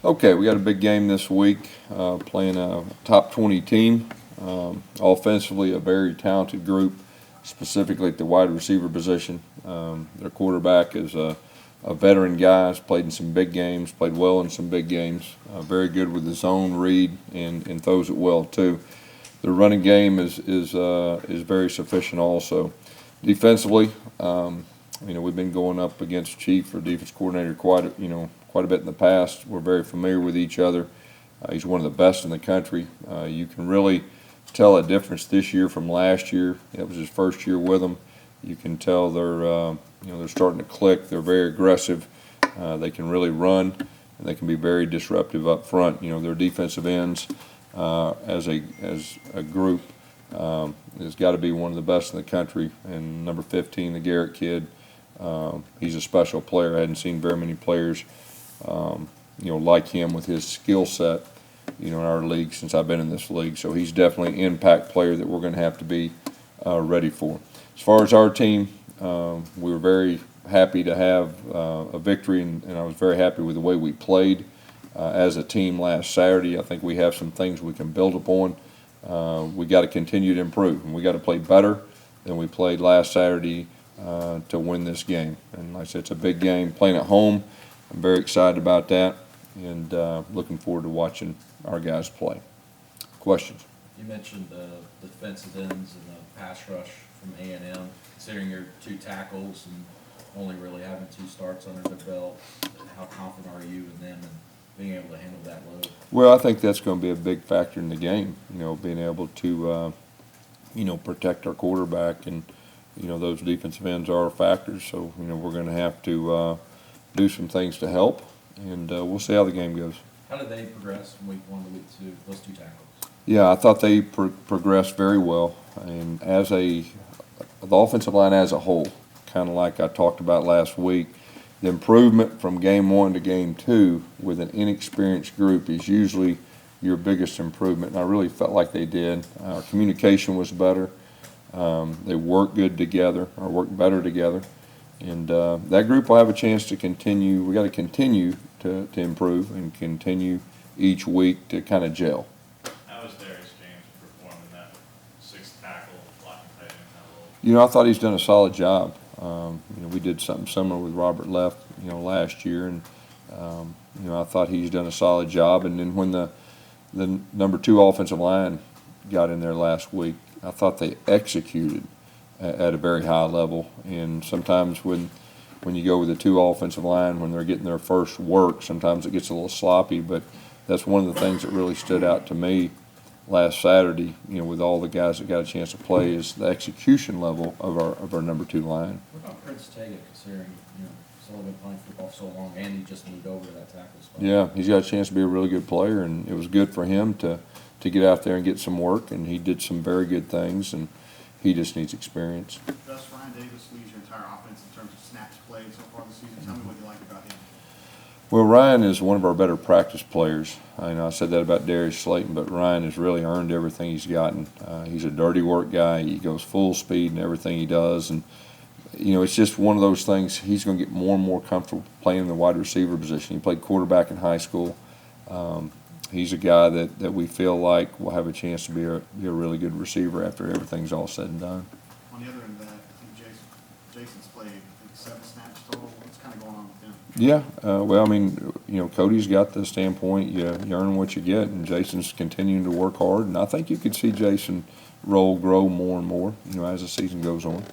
Okay, we got a big game this week, playing a top 20 team. Offensively, a very talented group, specifically at the wide receiver position. Their quarterback is a veteran guy, has played in some big games, played well in some big games, very good with his own read and throws it well too. The running game is very sufficient also. Defensively, we've been going up against Chief or defense coordinator quite a bit in the past. We're very familiar with each other. He's one of the best in the country. You can really tell a difference this year from last year. It was his first year with him. You can tell they're starting to click. They're very aggressive. They can really run, and they can be very disruptive up front. Their defensive ends as a group has got to be one of the best in the country. And number 15, the Garrett kid, he's a special player. I hadn't seen very many players like him with his skill set, in our league since I've been in this league. So he's definitely an impact player that we're going to have to be ready for. As far as our team, we were very happy to have a victory, and I was very happy with the way we played as a team last Saturday. I think we have some things we can build upon. We got to continue to improve, and we got to play better than we played last Saturday to win this game. And like I said, it's a big game, playing at home. I'm very excited about that, and looking forward to watching our guys play. Questions? You mentioned the defensive ends and the pass rush from A&M. Considering your two tackles and only really having two starts under the belt, how confident are you in them and being able to handle that load? Well, I think that's going to be a big factor in the game, being able to, protect our quarterback, and, those defensive ends are factors. So, we're going to have to do some things to help, and we'll see how the game goes. How did they progress from week 1 to week 2, those two tackles? Yeah, I thought they progressed very well, and the offensive line as a whole, kind of like I talked about last week, the improvement from game 1 to game 2 with an inexperienced group is usually your biggest improvement, and I really felt like they did. Our communication was better. They worked good together, or worked better together, and that group will have a chance to continue. We got to continue to improve and continue each week to kind of gel. How was Darius James performing in that 6th tackle, blocking tight end kind of role? I thought he's done a solid job. We did something similar with Robert Left, last year, and I thought he's done a solid job. And then when the number 2 offensive line got in there last week, I thought they executed at a very high level. And sometimes when you go with the 2 offensive line, when they're getting their first work, sometimes it gets a little sloppy. But that's one of the things that really stood out to me last Saturday, with all the guys that got a chance to play, is the execution level of our number 2 line. What about Prince Tega, considering he's only been playing football so long, and he just moved over to that tackle spot? Yeah, he's got a chance to be a really good player, and it was good for him to get out there and get some work, and he did some very good things, and he just needs experience. Gus, Ryan Davis leads your entire offense in terms of snaps played so far this season. Tell me what you like about him. Well, Ryan is one of our better practice players. I said that about Darius Slayton, but Ryan has really earned everything he's gotten. He's a dirty work guy. He goes full speed in everything he does, and it's just one of those things. He's going to get more and more comfortable playing in the wide receiver position. He played quarterback in high school. He's a guy that we feel like will have a chance to be a really good receiver after everything's all said and done. On the other end of that, I think Jason's played 7 snaps total. What's kind of going on with him? Yeah, Cody's got the standpoint, you earn what you get, and Jason's continuing to work hard, and I think you could see Jason's role grow more and more, as the season goes on.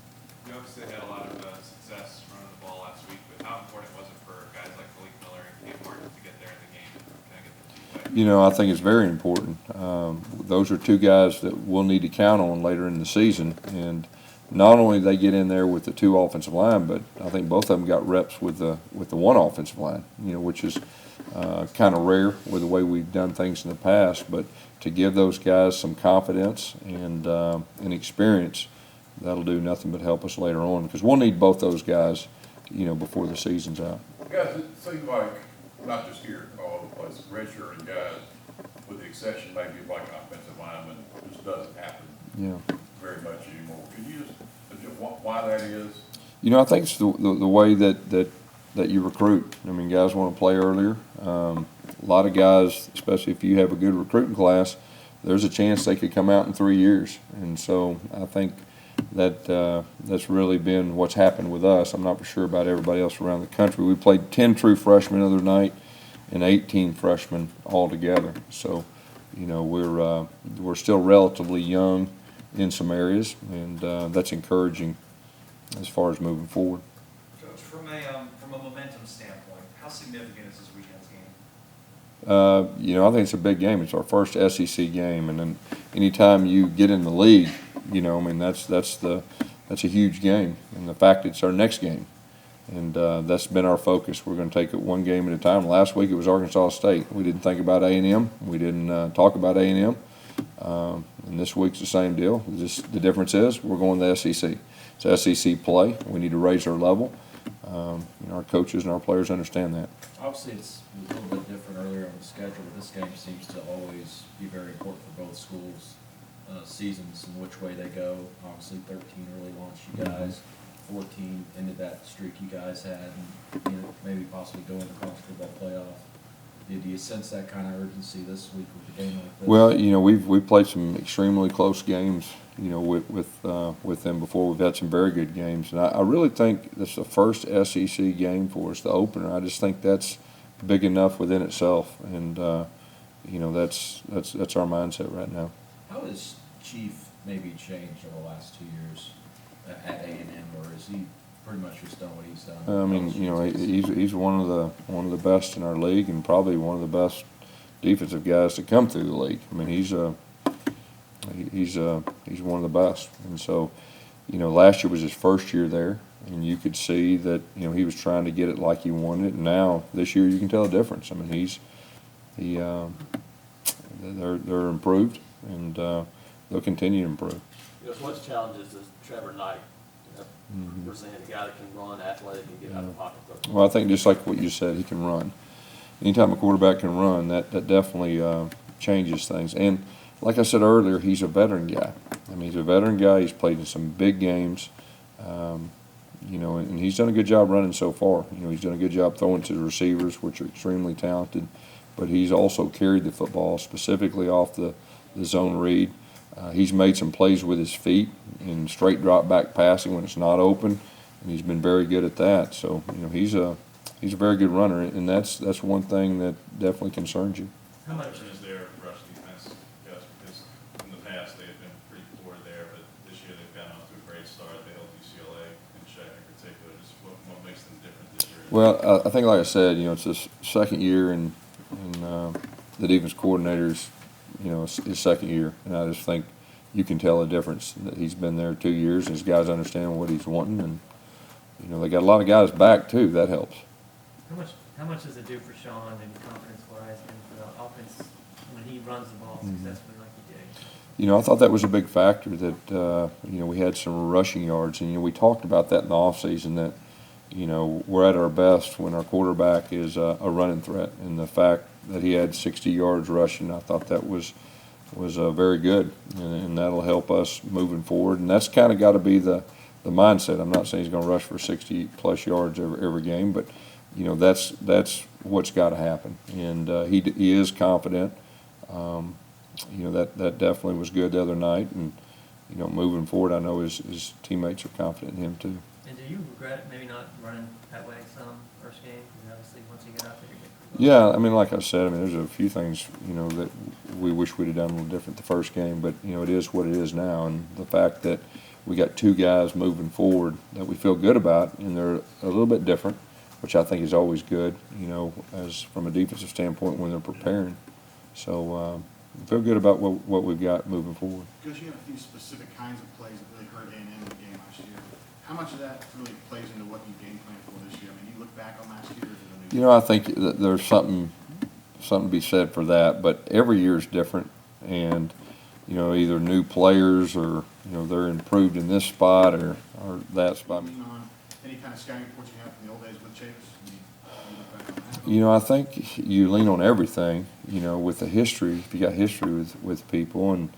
You obviously had a lot of success running the ball last week, but how important was it for guys like Malik Miller and Gabe Martin to get there in the game and kind of get the 2 way? I think it's very important. Those are 2 guys that we'll need to count on later in the season, and not only did they get in there with the 2 offensive line, but I think both of them got reps with the 1 offensive line, which is kind of rare with the way we've done things in the past. But to give those guys some confidence and experience, that'll do nothing but help us later on, because we'll need both those guys, before the season's out. Guys, it seems like, not just here, all over the place, redshirting guys, with the exception maybe of like offensive linemen, just doesn't happen very much anymore. Can you just why that is? I think it's the way that you recruit. Guys want to play earlier. a lot of guys, especially if you have a good recruiting class, there's a chance they could come out in 3 years. And so I think that that's really been what's happened with us. I'm not for sure about everybody else around the country. We played 10 true freshmen the other night and 18 freshmen altogether. So, you know, we're still relatively young in some areas, and that's encouraging as far as moving forward. Coach, from a momentum standpoint, how significant is this weekend's game? You know, I think it's a big game. It's our first SEC game, and then anytime you get in the league, you know, I mean, that's a huge game, and the fact it's our next game, and that's been our focus. We're going to take it one game at a time. Last week it was Arkansas State. We didn't think about A&M. We didn't talk about A&M, and this week's the same deal. Just the difference is we're going to the SEC. It's SEC play. We need to raise our level. You know, our coaches and our players understand that. Obviously, it's a little bit different earlier on the schedule, but this game seems to always be very important for both schools' seasons and which way they go. Obviously, 13 really launched you guys. 14 ended that streak you guys had, and you know, maybe possibly go into college football playoff. Do you sense that kind of urgency this week with the game like this? Well, you know, we've played some extremely close games, you know, with them before. We've had some very good games, and I really think this is the first SEC game for us, the opener. I just think that's big enough within itself, and you know, that's our mindset right now. How has Chief maybe changed over the last 2 years at A&M, or is he pretty much just done what he's done? I mean, you know, he's one of the best in our league, and probably one of the best defensive guys to come through the league. I mean, he's one of the best, and so, you know, last year was his first year there, and you could see that, you know, he was trying to get it like he wanted it. And now this year you can tell the difference. I mean, they're improved, and they'll continue to improve. You know, what's challenges is Trevor Knight. We're saying a guy that can run, athletic, and get out of the pocket. Well, I think just like what you said, he can run. Anytime a quarterback can run, that definitely changes things. And like I said earlier, he's a veteran guy. I mean, he's a veteran guy. He's played in some big games, you know, and he's done a good job running so far. You know, he's done a good job throwing to the receivers, which are extremely talented. But he's also carried the football specifically off the zone read. He's made some plays with his feet in straight drop back passing when it's not open, and he's been very good at that. So, you know, he's a very good runner, and that's one thing that definitely concerns you. How much is their rush defense, Gus? Because in the past they've been pretty poor there, but this year they've gotten off to a great start. They held UCLA in check in particular. Just what makes them different this year? Well, I think, like I said, you know, it's his second year, and the defense coordinator's, you know, his second year, and I just think you can tell a difference that he's been there 2 years, and his guys understand what he's wanting, and you know, they got a lot of guys back too. That helps. How much does it do for Sean and confidence-wise and for the offense when he runs the ball successfully like he did? You know, I thought that was a big factor that you know, we had some rushing yards, and you know, we talked about that in the offseason that, you know, we're at our best when our quarterback is a running threat, and the fact that he had 60 yards rushing, I thought that was very good, and that'll help us moving forward. And that's kind of got to be the mindset. I'm not saying he's going to rush for 60-plus yards every game, but you know, that's what's got to happen. And he is confident. You know, that definitely was good the other night, and you know, moving forward, I know his teammates are confident in him too. And do you regret maybe not running that way some first game? Because obviously once you get out there, you get Yeah, I mean, like I said, I mean, there's a few things, you know, that we wish we'd have done a little different the first game, but, you know, it is what it is now, and the fact that we got two guys moving forward that we feel good about, and they're a little bit different, which I think is always good, you know, as from a defensive standpoint when they're preparing. So I feel good about what we've got moving forward. Because you have a few specific kinds of plays that really hurt A&M in the game last year. How much of that really plays into what you game plan for this year? I mean, you look back on last year, or is it a new You know, I think that there's something to be said for that, but every year is different, and you know, either new players or you know, they're improved in this spot or that spot. lean on any kind of scouting reports you have from the old days with Chase? You look back on that? You know, I think you lean on everything, you know, with the history, if you got history with people, and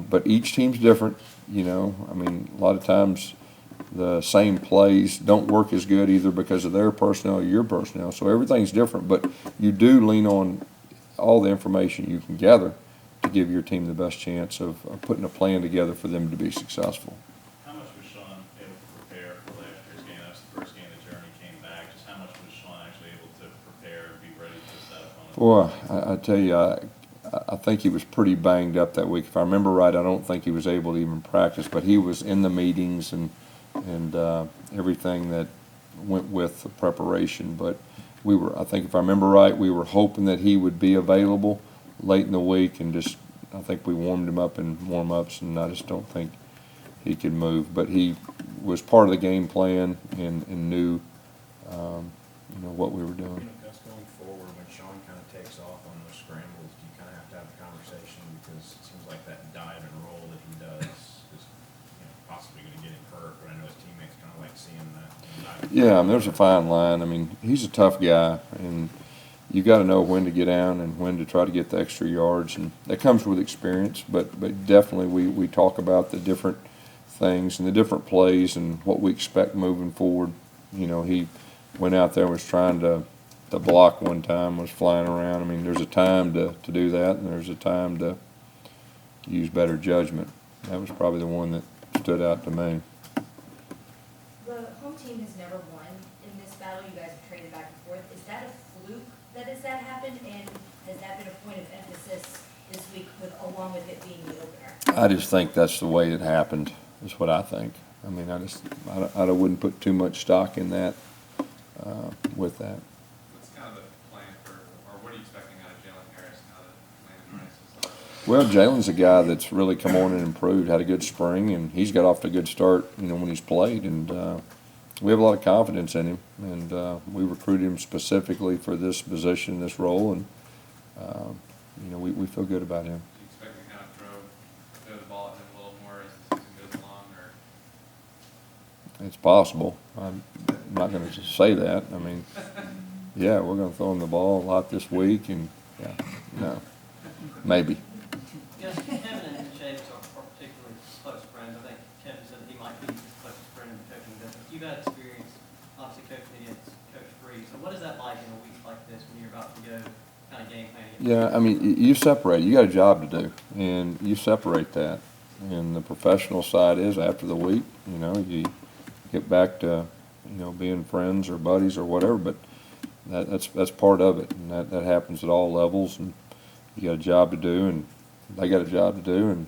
but each team's different, you know. I mean, a lot of times the same plays don't work as good either because of their personnel or your personnel. So everything's different, but you do lean on all the information you can gather to give your team the best chance of putting a plan together for them to be successful. How much was Sean able to prepare for last year's game? That's the first game the Journey came back. Just how much was Sean actually able to prepare and be ready to set up on it? Boy, I tell you, I think he was pretty banged up that week. If I remember right, I don't think he was able to even practice, but he was in the meetings and everything that went with the preparation. But I think if I remember right, we were hoping that he would be available late in the week, and I think we warmed him up in warm-ups, and I just don't think he could move. But he was part of the game plan and knew, what we were doing. Gus, going forward, when Sean kind of takes off on those scrambles, do you kind of have to have a conversation, because it seems like that dive and roll that he does is, possibly going to get him hurt, but I know his teammates kind of like seeing that. Yeah, I mean, there's a fine line. I mean, he's a tough guy, and you got to know when to get down and when to try to get the extra yards, and that comes with experience. But definitely, we talk about the different things and the different plays and what we expect moving forward. He went out there and was trying to block one time, was flying around. I mean, there's a time to do that, and there's a time to use better judgment. That was probably the one that stood out to me. The home team has never won in this battle. You guys have traded back and forth. Is that a fluke has that happened, and has that been a point of emphasis this week along with it being the opener? I just think that's the way it happened, is what I think. I mean, I wouldn't put too much stock in that, with that. What's kind of the plan or what are you expecting out of Jalen Harris now that Landon Rice is Well, Jalen's a guy that's really come on and improved, had a good spring, and he's got off to a good start, when he's played. And we have a lot of confidence in him, and we recruited him specifically for this position, this role, and we feel good about him. Do you expect to kind of throw the ball at him a little more as the season goes along, or? It's possible. I'm not going to say that. I mean, yeah, we're going to throw him the ball a lot this week, and no, maybe. Yes, Kevin and James are particularly close friends. I think Kevin said that he might be his closest friend in the coaching business. You've had experience, obviously, coaching against Coach Free. So what is that like in a week like this when you're about to go kind of game planning? Yeah, I mean, you separate. You got a job to do, and you separate that. And the professional side is after the week, you get back to, being friends or buddies or whatever, but that's part of it, and that happens at all levels, and you got a job to do, and they got a job to do, and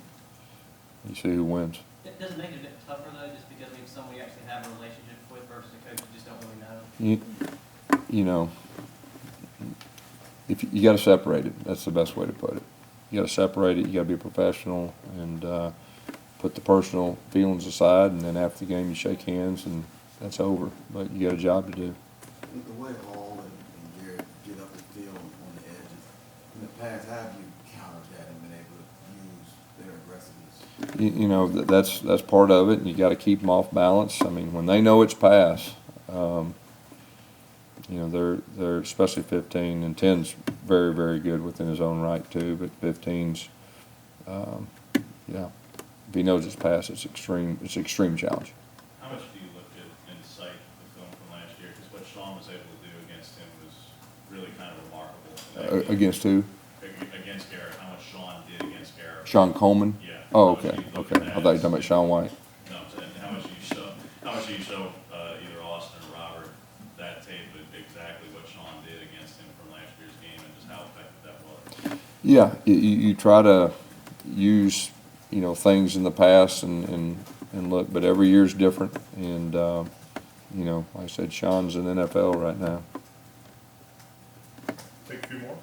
you see who wins. Does it make it a bit tougher, though, just because maybe someone you actually have a relationship with versus a coach you just don't really know? If you got to separate it. That's the best way to put it. You got to separate it. You got to be professional and put the personal feelings aside, and then after the game you shake hands and that's over. But you got a job to do. The way Hall and Garrett get up the field on the edges, in the past, how have you countered that and been able to use their aggressiveness? That's part of it, and you got to keep them off balance. I mean, when they know it's pass, they're especially 15, and 10's very, very good within his own right too. But 15's, if he knows it's pass, it's extreme challenge. How much do you look at and cite the film from last year? Because what Sean was able to do against him was really kind of remarkable. Against who? Against Garrett. How much Sean did against Garrett. Sean Coleman? Yeah. Oh, How much okay. do you look Okay. at I that? thought you were talking about Sean White. No, I'm saying, how much do you show either Austin or Robert that tape of exactly what Sean did against him from last year's game and just how effective that was? Yeah, you try to use, things in the past and look, but every year's different. And, like I said, Sean's in the NFL right now. Take a few more.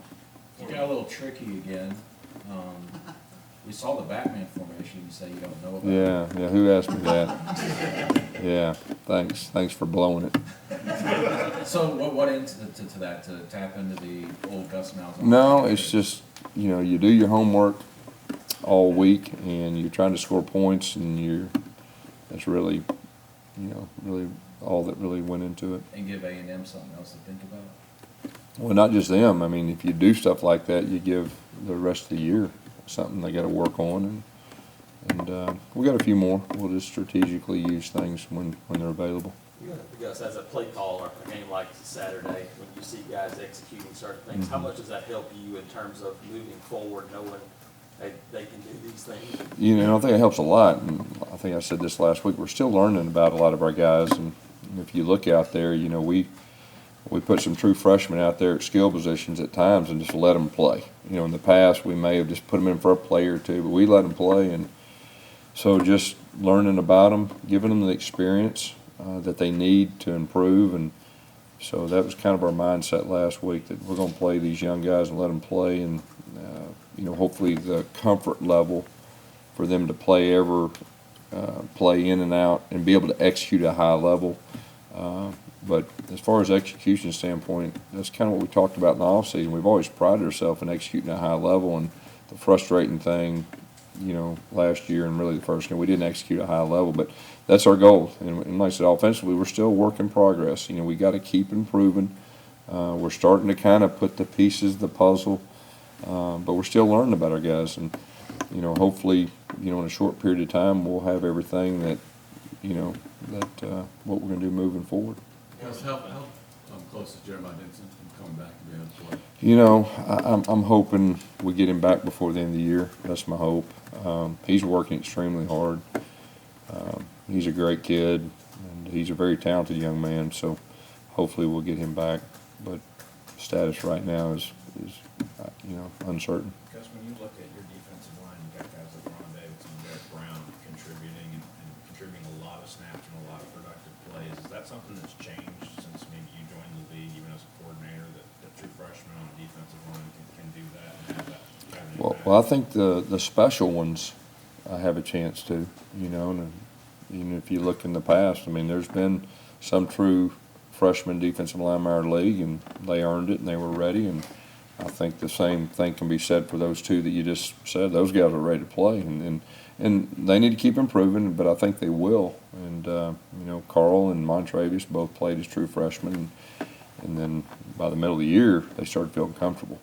You got a little tricky again. We saw the Batman formation. You say you don't know about it. Yeah, who asked me that? Yeah, thanks for blowing it. So what went into that, to tap into the old Gus Malzahn? No, it's just, you do your homework all week, and you're trying to score points, and that's really, really all that really went into it. And give A&M something else to think about? Well, not just them. I mean, if you do stuff like that, you give the rest of the year something they got to work on, And we got a few more. We'll just strategically use things when they're available. Gus, as a play caller, a game like Saturday, when you see guys executing certain things, how much does that help you in terms of moving forward, knowing they can do these things? You know, I think it helps a lot. And I think I said this last week. We're still learning about a lot of our guys. And if you look out there, you know, we put some true freshmen out there at skill positions at times and just let them play. You know, in the past, we may have just put them in for a play or two, but we let them play. And so just learning about them, giving them the experience that they need to improve. And so that was kind of our mindset last week, that we're going to play these young guys and let them play. And, you know, hopefully the comfort level for them to play in and out and be able to execute at a high level. But as far as execution standpoint, that's kind of what we talked about in the offseason. We've always prided ourselves in executing at a high level, and the frustrating thing, you know, last year and really the first game, we didn't execute at a high level, but that's our goal. And like I said, offensively, we're still a work in progress. You know, we got to keep improving. We're starting to kind of put the pieces of the puzzle, but we're still learning about our guys. And, you know, hopefully, you know, in a short period of time, we'll have everything that, you know, what we're going to do moving forward. Gus, how close is Jeremiah Denson from coming back and being able to play? You know, I'm hoping we get him back before the end of the year. That's my hope. He's working extremely hard. He's a great kid, and he's a very talented young man, so hopefully we'll get him back. But status right now is you know, uncertain. Gus, when you look at your defensive line, you got guys like Ron Davidson and Derek Brown contributing and contributing a lot of snaps and a lot of productive plays. Is that something that's changed since maybe you joined the league, even as a coordinator, that true freshmen on the defensive line can do that and have that kind of impact? Well, I think the special ones have a chance to, you know, and even if you look in the past, I mean, there's been some true freshman defensive linemen in our league, and they earned it and they were ready. And I think the same thing can be said for those two that you just said. Those guys are ready to play, and they need to keep improving, but I think they will. And you know, Carl and Montravius both played as true freshmen, and then by the middle of the year, they started feeling comfortable.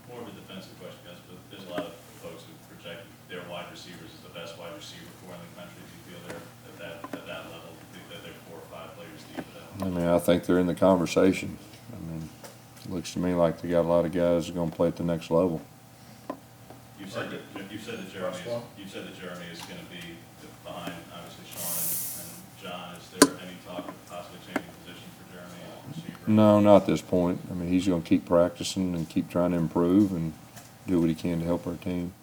More of a defensive question, Gus, but there's a lot of folks who project their wide receivers as the best wide receiver core in the country. Do you feel they're at that level? Do you think that they're 4 or 5 players deep at that level? I mean, I think they're in the conversation. I mean, it looks to me like they got a lot of guys who are going to play at the next level. You said that Jeremy is going to be behind, obviously, Sean and John. Is there any talk of possibly changing position for Jeremy as receiver? No, not at this point. I mean, he's going to keep practicing and keep trying to improve and do what he can to help our team.